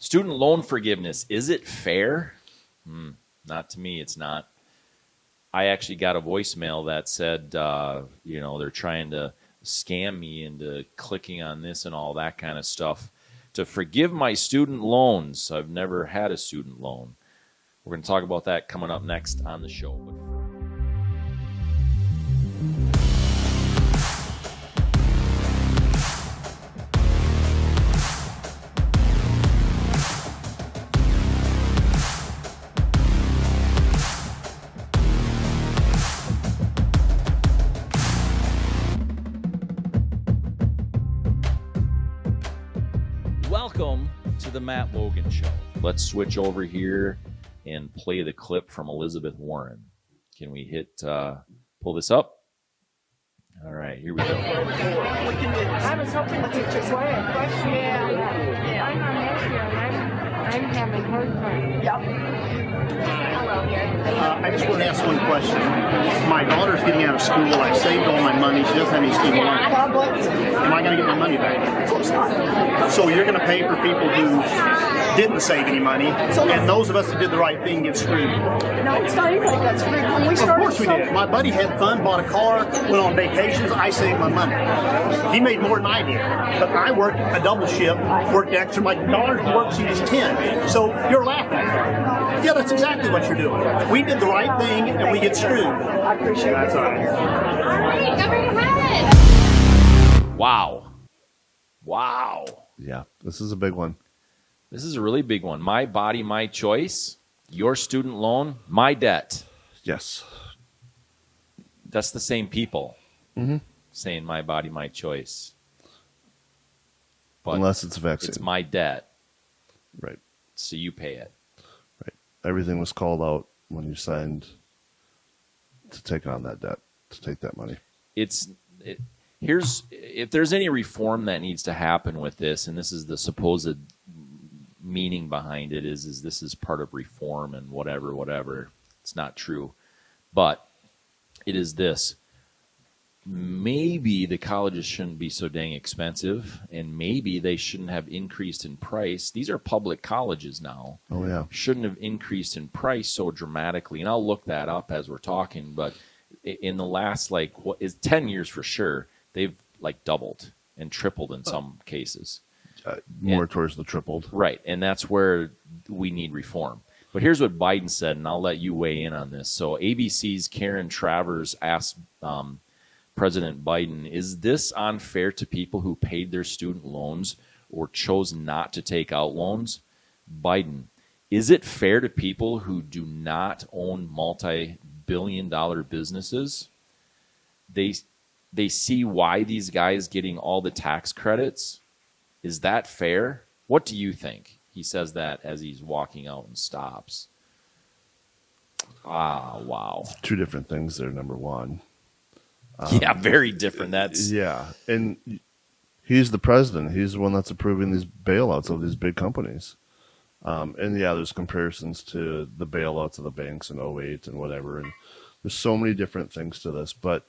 Student loan forgiveness, is it fair? Not to me, it's not. I actually got a voicemail that said, they're trying to scam me into clicking on this and all that kind of stuff to forgive my student loans. I've never had a student loan. We're going to talk about that coming up next on the show. Welcome to the Matt Logan Show. Let's switch over here and play the clip from Elizabeth Warren. Can we hit pull this up? All right, here we go. I was hoping to get your question. Yeah. I'm on Matthew, and I'm having heartburn. Yep. I just want to ask one question. My daughter's getting out of school. I saved all my money. She doesn't have any student loans. Am I going to get my money back? Of course not. So you're going to pay for people who didn't save any money, and those of us who did the right thing get screwed. No, it's not anybody that's screwed. When we started, Of course we did. My buddy had fun, bought a car, went on vacations. I saved my money. He made more than I did. But I worked a double shift, worked extra. My daughter worked, she was 10. So you're laughing. Yeah, that's exactly what you're doing. We did the right thing, and we get screwed. I appreciate That's it. all right. All right, go right ahead. Wow. Yeah, this is a big one. This is a really big one. My body, my choice. Your student loan, my debt. Yes. That's the same people saying my body, my choice. But Unless it's a vaccine. it's my debt, Right. so you pay it. Right. Everything was called out when you signed to take on that debt, to take that money. Here's if there's any reform that needs to happen with this, and this is the supposed meaning behind it is this is part of reform and whatever. It's not true. But it is this. Maybe the colleges shouldn't be so dang expensive, and maybe they shouldn't have increased in price. These are public colleges now. Oh, yeah. Shouldn't have increased in price so dramatically. And I'll look that up as we're talking, but in the last, 10 years for sure, they've doubled and tripled in some cases. More towards the tripled. Right, and that's where we need reform. But here's what Biden said, and I'll let you weigh in on this. So ABC's Karen Travers asked President Biden, is this unfair to people who paid their student loans or chose not to take out loans? Biden, is it fair to people who do not own multi-billion-dollar businesses? They see why these guys getting all the tax credits. Is that fair? What do you think? He says that as he's walking out and stops. Wow. Two different things there, number one. Yeah, very different. That's Yeah, and he's the president. He's the one that's approving these bailouts of these big companies. And yeah, there's comparisons to the bailouts of the banks in '08 and whatever. And there's so many different things to this. But,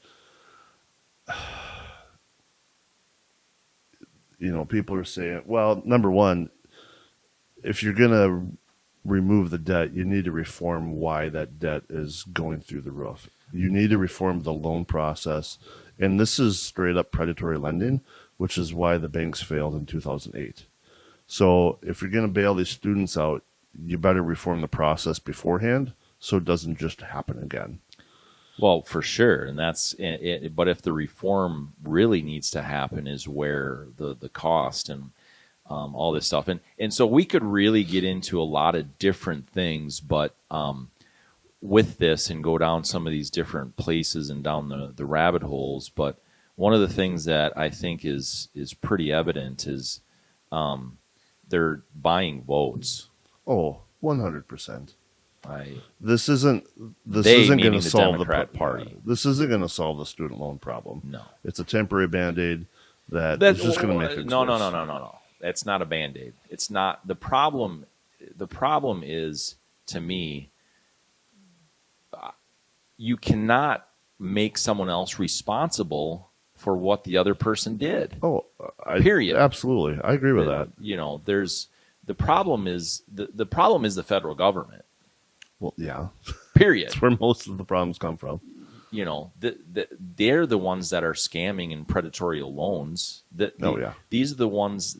people are saying, well, number one, if you're going to remove the debt, you need to reform why that debt is going through the roof. You need to reform the loan process. And this is straight up predatory lending, which is why the banks failed in 2008. So if you're going to bail these students out, you better reform the process beforehand so it doesn't just happen again. Well, for sure, and that's it. But if the reform really needs to happen, is where the cost and all this stuff, and so we could really get into a lot of different things, but with this and go down some of these different places and down the rabbit holes. But one of the things that I think is pretty evident is they're buying votes. Oh, 100%. This isn't going going to to solve Democrat Party. This isn't going to solve the student loan problem. No, it's a temporary Band-Aid that's just going to make things worse. No. It's not a Band-Aid. It's not the problem. The problem is, to me, you cannot make someone else responsible for what the other person did. Oh, period. Absolutely, I agree with that. the problem is the problem is the federal government. Well, yeah, Period. that's where most of the problems come from. You know, they're the ones that are scamming and predatory loans. These are the ones.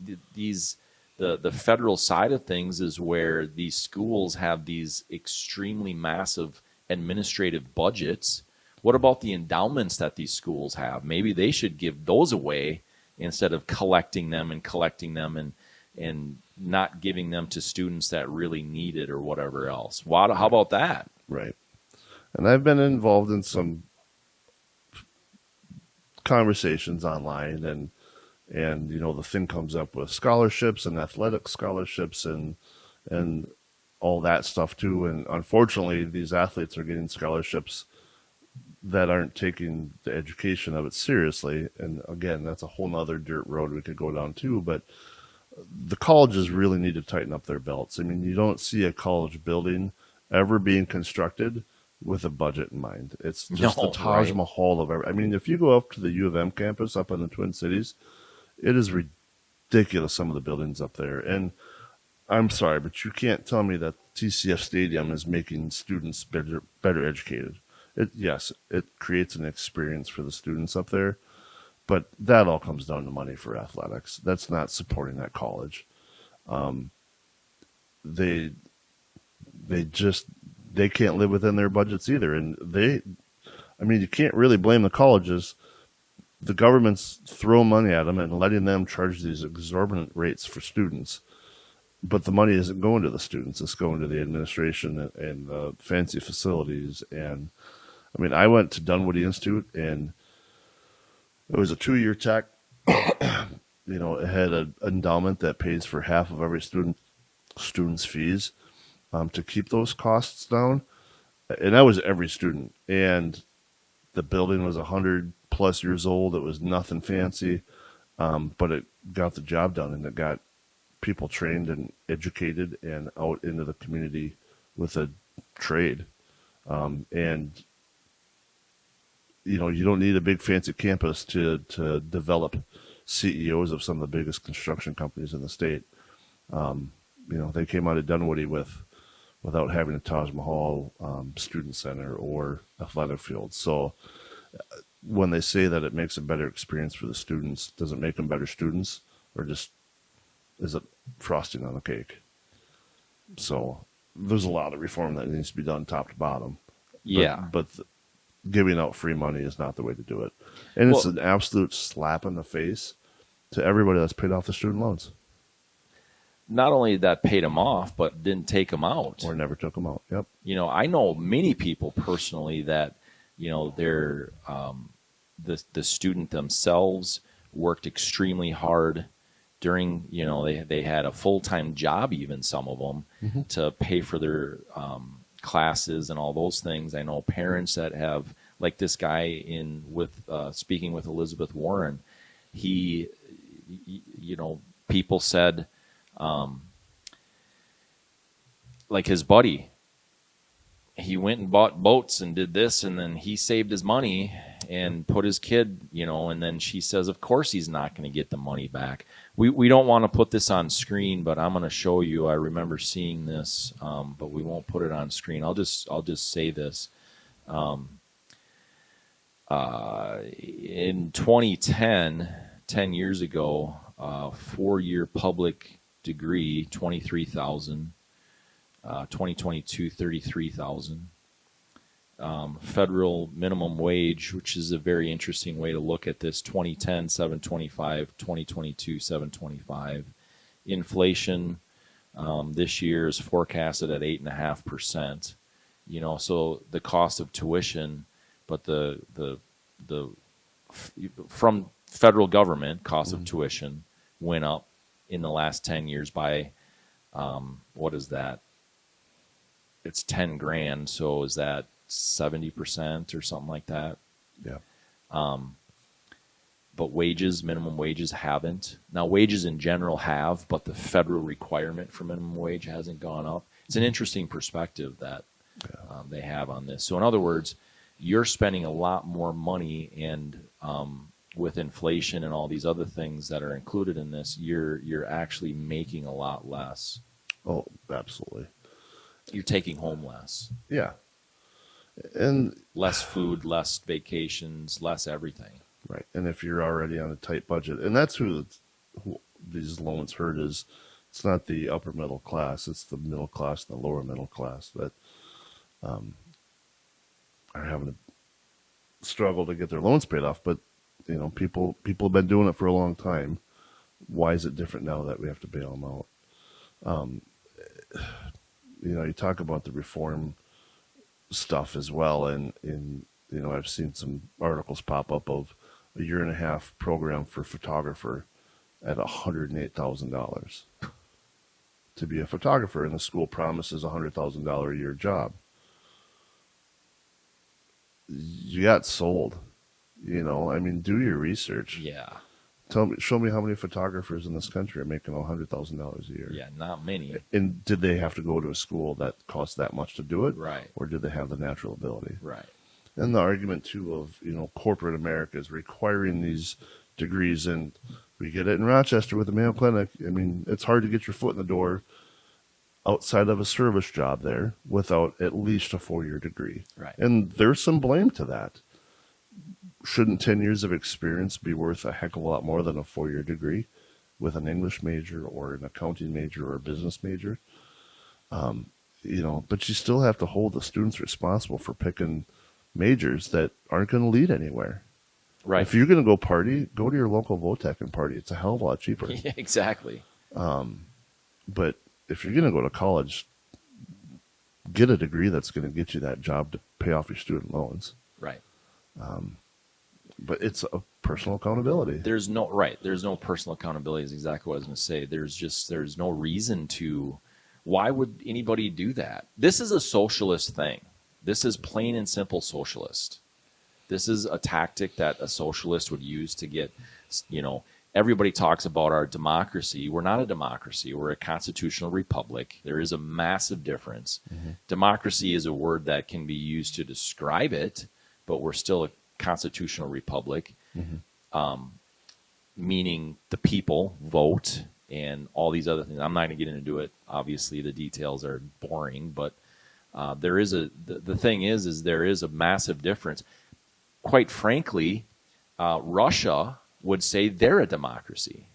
The federal side of things is where these schools have these extremely massive administrative budgets. What about the endowments that these schools have? Maybe they should give those away instead of collecting them and not giving them to students that really need it or whatever else. How about that? Right. And I've been involved in some conversations online, and you know, the thing comes up with scholarships and athletic scholarships and all that stuff too. And unfortunately, these athletes are getting scholarships that aren't taking the education of it seriously. And again, that's a whole nother dirt road we could go down too. But the colleges really need to tighten up their belts. I mean, you don't see a college building ever being constructed with a budget in mind. It's just the Taj Mahal of everything. I mean, if you go up to the U of M campus up in the Twin Cities, it is ridiculous, some of the buildings up there. And I'm sorry, but you can't tell me that TCF Stadium is making students better educated. Yes, it creates an experience for the students up there, but that all comes down to money for athletics. That's not supporting that college. They can't live within their budgets either. And you can't really blame the colleges. The government's throwing money at them and letting them charge these exorbitant rates for students. But the money isn't going to the students. It's going to the administration and the fancy facilities. And I mean, I went to Dunwoody Institute, and it was a 2-year tech. You know, it had an endowment that pays for half of every student's fees to keep those costs down. And that was every student. And the building was 100+ years old. It was nothing fancy, but it got the job done, and it got people trained and educated and out into the community with a trade. And you know, you don't need a big fancy campus to develop CEOs of some of the biggest construction companies in the state. You know, they came out of Dunwoody without having a Taj Mahal student center or athletic field. So when they say that it makes a better experience for the students, does it make them better students, or just is it frosting on the cake? So there's a lot of reform that needs to be done top to bottom. Yeah. But giving out free money is not the way to do it. And it's an absolute slap in the face to everybody that's paid off the student loans. Not only that paid them off, but didn't take them out. Or never took them out. Yep. You know, I know many people personally that, you know, they're the student themselves worked extremely hard during, you know, they had a full-time job, even some of them, to pay for their classes and all those things. I know parents that have, like this guy speaking with Elizabeth Warren, he, you know, people said, like his buddy, he went and bought boats and did this, and then he saved his money and put his kid, you know, and then she says, of course he's not going to get the money back. We don't want to put this on screen, but I'm going to show you. I remember seeing this, but we won't put it on screen. I'll just say this. In 2010, 10 years ago, 4-year public degree, $23,000. 2022, $33,000. Federal minimum wage, which is a very interesting way to look at this, 2010, $725, 2022, $725. Inflation this year is forecasted at 8.5%. You know, so the cost of tuition, but the from federal government cost of tuition went up in the last 10 years by what is that? It's $10,000. So is that 70% or something like that? Yeah. But wages, minimum wages haven't. Now wages in general have, but the federal requirement for minimum wage hasn't gone up. It's an interesting perspective that they have on this. So in other words, you're spending a lot more money, and with inflation and all these other things that are included in this, you're actually making a lot less. Oh, absolutely. You're taking home less. Yeah. And Less food, less vacations, less everything. right. And if you're already on a tight budget, and that's who these loans hurt is, it's not the upper middle class, it's the middle class and the lower middle class that are having to struggle to get their loans paid off. But people have been doing it for a long time. Why is it different now that we have to bail them out? You talk about the reform stuff as well, and I've seen some articles pop up of a 1.5-year program for photographer at $108,000 to be a photographer, and the school promises $100,000 a year job. You got sold. Do your research. Yeah. Show me how many photographers in this country are making $100,000 a year. Yeah, not many. And did they have to go to a school that costs that much to do it? Right. Or did they have the natural ability? Right. And the argument too of corporate America is requiring these degrees, and we get it in Rochester with the Mayo Clinic. It's hard to get your foot in the door outside of a service job there without at least a 4-year degree. Right. And there's some blame to that. Shouldn't 10 years of experience be worth a heck of a lot more than a 4-year degree with an English major or an accounting major or a business major? But you still have to hold the students responsible for picking majors that aren't going to lead anywhere. Right. If you're going to go party, go to your local VOTEC and party. It's a hell of a lot cheaper. Yeah, exactly. But if you're going to go to college, get a degree that's going to get you that job to pay off your student loans. Right. But it's a personal accountability. There's no personal accountability is exactly what I was going to say. There's no reason to. Why would anybody do that? This is a socialist thing. This is plain and simple socialist. This is a tactic that a socialist would use to get, everybody talks about our democracy. We're not a democracy. We're a constitutional republic. There is a massive difference. Mm-hmm. Democracy is a word that can be used to describe it, but we're still a constitutional republic, meaning the people vote and all these other things. I'm not going to get into it. Obviously, the details are boring, but there is the thing is there is a massive difference. Quite frankly, Russia would say they're a democracy.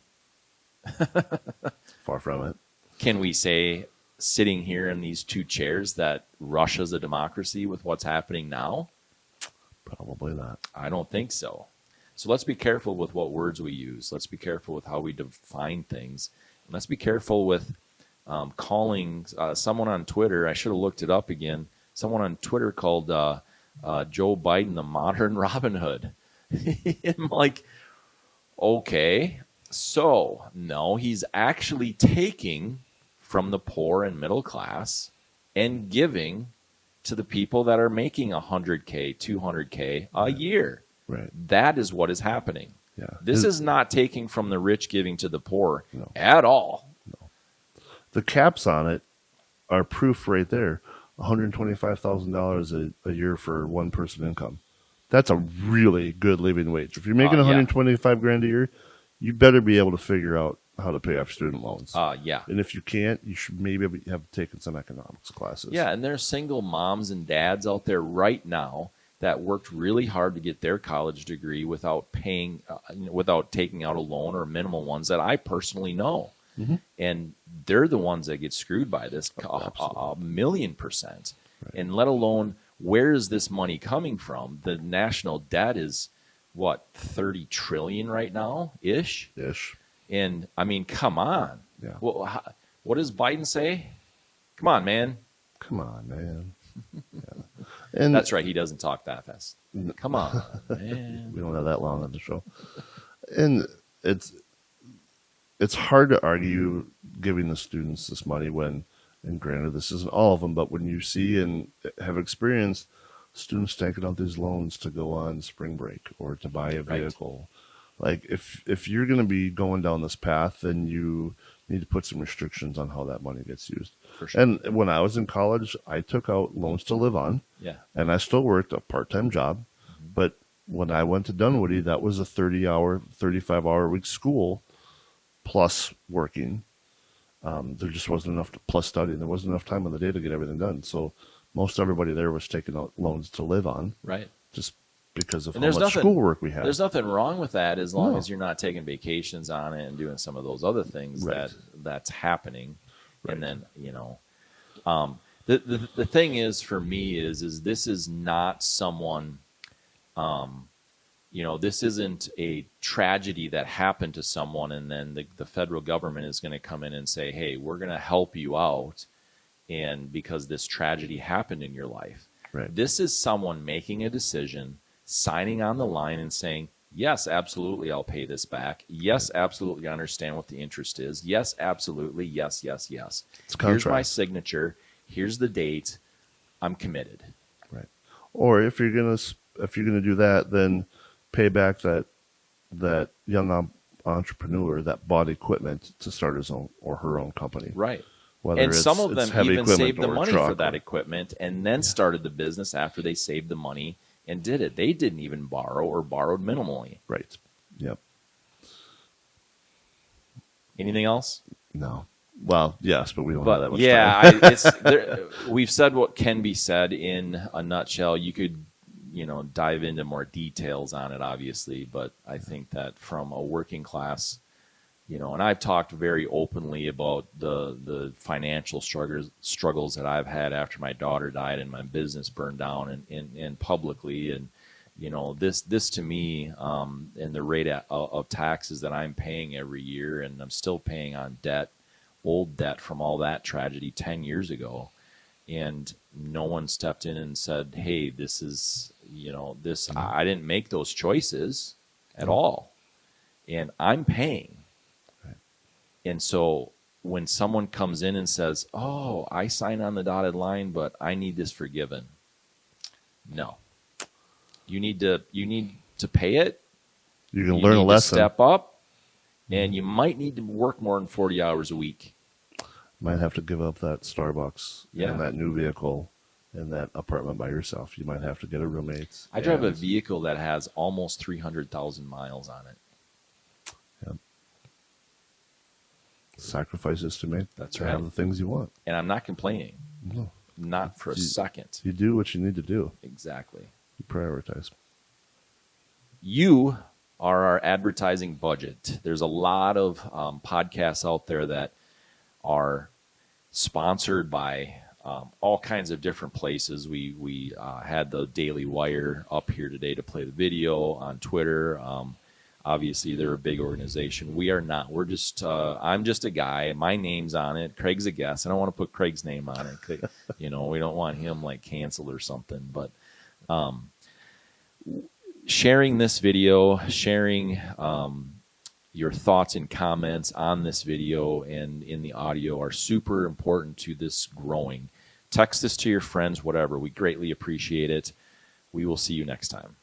Far from it. Can we say, sitting here in these two chairs, that Russia's a democracy with what's happening now? Probably not. I don't think so. So let's be careful with what words we use. Let's be careful with how we define things. And let's be careful with calling someone on Twitter. I should have looked it up again. Someone on Twitter called Joe Biden the modern Robin Hood. I'm like, okay, so no, he's actually taking from the poor and middle class and giving to the people that are making $100K, $200K a year. Right. That is what is happening. Yeah. This is not taking from the rich, giving to the poor No. at all. No. The caps on it are proof right there. $125,000 a year for one person income. That's a really good living wage. If you're making $125,000 a year, you better be able to figure out how to pay off student loans. Yeah. And if you can't, you should maybe have taken some economics classes. Yeah, and there's single moms and dads out there right now that worked really hard to get their college degree without paying, without taking out a loan or minimal ones that I personally know. Mm-hmm. And they're the ones that get screwed by this a 1,000,000%. Right. And let alone, where is this money coming from? The national debt is, what, 30 trillion right now, ish? And, I mean, come on. Yeah. Well, what does Biden say? Come on, man. Come on, man. Yeah. And that's right. He doesn't talk that fast. Come on, man. We don't have that long on the show. And it's hard to argue giving the students this money when, and granted, this isn't all of them, but when you see and have experienced students taking out these loans to go on spring break or to buy a vehicle, like if you're going to be going down this path, then you need to put some restrictions on how that money gets used. For sure. And when I was in college, I took out loans to live on. Yeah. And I still worked a part-time job, but when I went to Dunwoody, that was a 30-hour, 35-hour week school plus working. There just wasn't enough plus studying. There wasn't enough time in the day to get everything done. So most everybody there was taking out loans to live on, Right. just because of And how there's much nothing- schoolwork we had. There's nothing wrong with that as long No. as you're not taking vacations on it and doing some of those other things Right. that's happening. Right. And then, the thing is for me is this is not someone, this isn't a tragedy that happened to someone and then the federal government is going to come in and say, hey, we're going to help you out. And because this tragedy happened in your life, Right. this is someone making a decision, signing on the line and saying, yes, absolutely, I'll pay this back. Yes, absolutely, I understand what the interest is. Yes, absolutely. Yes, yes, yes. It's Here's my contract. signature. Here's the date. I'm committed. Right. Or if you're gonna do that, then pay back that young entrepreneur that bought equipment to start his own or her own company. Right. Whether And some of it's them heavy even equipment saved the or money truck for that or- equipment and then started the business after they saved the money and did it. They didn't even borrow or borrowed minimally. Right. Yep. Anything else? No. Well, yes, but we don't have that But much time. yeah, we've said what can be said in a nutshell. You could, dive into more details on it, obviously, but I think that from a working class, and I've talked very openly about the financial struggles that I've had after my daughter died and my business burned down and publicly, and this to me, and the rate of taxes that I'm paying every year, and I'm still paying on old debt from all that tragedy 10 years ago. And no one stepped in and said, hey, this is, I didn't make those choices at all. And I'm paying. Right. And so when someone comes in and says, oh, I signed on the dotted line, but I need this forgiven. No. You need to pay it. You can You learn a need to lesson. step up. And you might need to work more than 40 hours a week. Might have to give up that Starbucks Yeah. and that new vehicle and that apartment by yourself. You might have to get a roommate. I drive a and- vehicle that has almost 300,000 miles on it. Yep. Sacrifices to make. That's to right. have the things you want. And I'm not complaining. No. Not for a second. You do what you need to do. Exactly. You prioritize. You are our advertising budget. There's a lot of podcasts out there that are sponsored by all kinds of different places. We had the Daily Wire up here today to play the video on Twitter. Obviously, they're a big organization. We are not. We're just. I'm just a guy. My name's on it. Craig's a guest. I don't want to put Craig's name on it. We don't want him like canceled or something. But sharing this video, sharing your thoughts and comments on this video and in the audio are super important to this growing. Text this to your friends, whatever. We greatly appreciate it. We will see you next time.